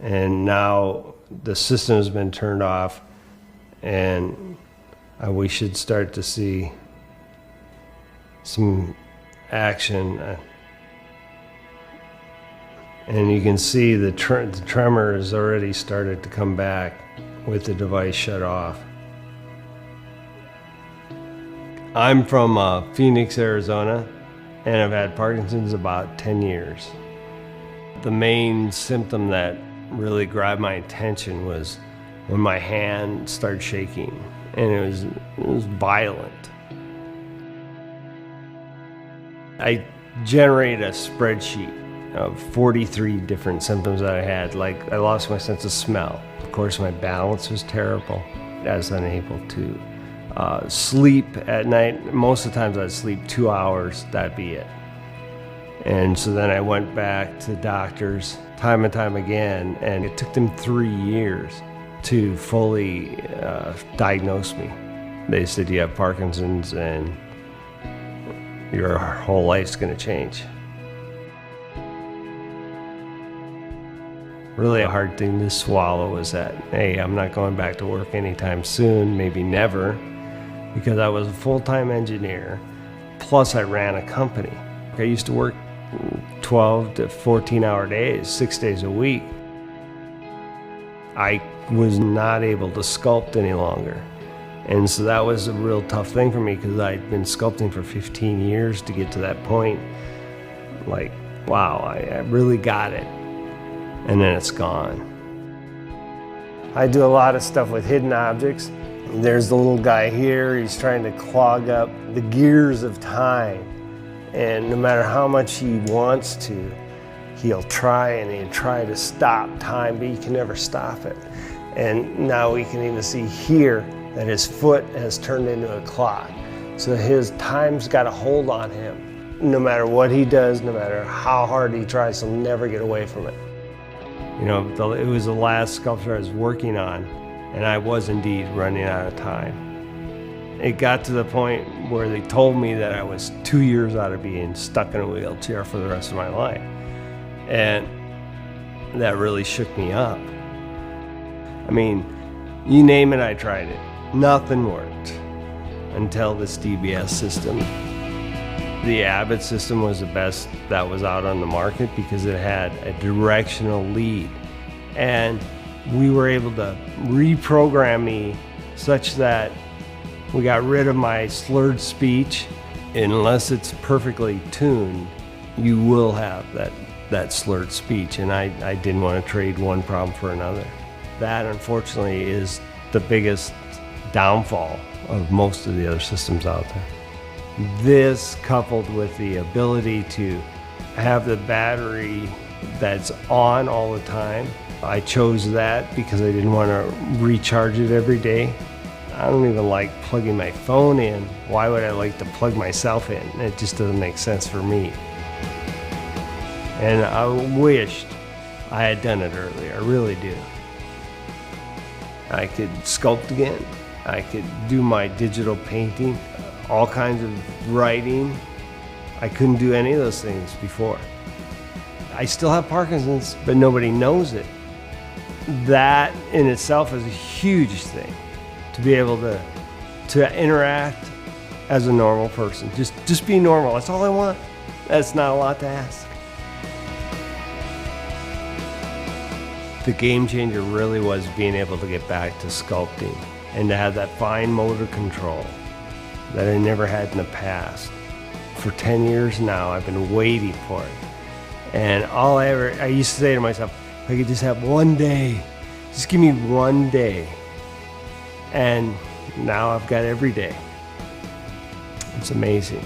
And now the system has been turned off, and we should start to see some action. And you can see the tremor has already started to come back with the device shut off. I'm from Phoenix, Arizona, and I've had Parkinson's about 10 years. The main symptom that really grabbed my attention was when my hand started shaking, and it was violent. I generated a spreadsheet of 43 different symptoms that I had. Like, I lost my sense of smell. Of course, my balance was terrible. I was unable to sleep at night. Most of the times I'd sleep 2 hours, that'd be it. And so then I went back to doctors time and time again, and it took them 3 years to fully diagnose me. They said, you have Parkinson's and your whole life's gonna change. Really a hard thing to swallow was that, hey, I'm not going back to work anytime soon, maybe never, because I was a full-time engineer, plus I ran a company. I used to work 12 to 14-hour days, 6 days a week. I was not able to sculpt any longer. And so that was a real tough thing for me, because I'd been sculpting for 15 years to get to that point. Like, wow, I really got it. And then it's gone. I do a lot of stuff with hidden objects. There's the little guy here, he's trying to clog up the gears of time. And no matter how much he wants to, he'll try to stop time, but you can never stop it. And now we can even see here that his foot has turned into a clock. So his time's got a hold on him. No matter what he does, no matter how hard he tries, he'll never get away from it. You know, it was the last sculpture I was working on, and I was indeed running out of time. It got to the point where they told me that I was 2 years out of being stuck in a wheelchair for the rest of my life. And that really shook me up. I mean, you name it, I tried it. Nothing worked until this DBS system. The Abbott system was the best that was out on the market because it had a directional lead. And we were able to reprogram me such that we got rid of my slurred speech. Unless it's perfectly tuned, you will have that slurred speech. And I didn't want to trade one problem for another. That, unfortunately, is the biggest downfall of most of the other systems out there. This, coupled with the ability to have the battery that's on all the time, I chose that because I didn't want to recharge it every day. I don't even like plugging my phone in. Why would I like to plug myself in? It just doesn't make sense for me. And I wished I had done it earlier, I really do. I could sculpt again. I could do my digital painting, all kinds of writing. I couldn't do any of those things before. I still have Parkinson's, but nobody knows it. That in itself is a huge thing, to be able to interact as a normal person. Just be normal, that's all I want. That's not a lot to ask. The game changer really was being able to get back to sculpting and to have that fine motor control that I never had in the past. For 10 years now, I've been waiting for it. And I used to say to myself, if I could just have one day, just give me one day. And now I've got every day. It's amazing.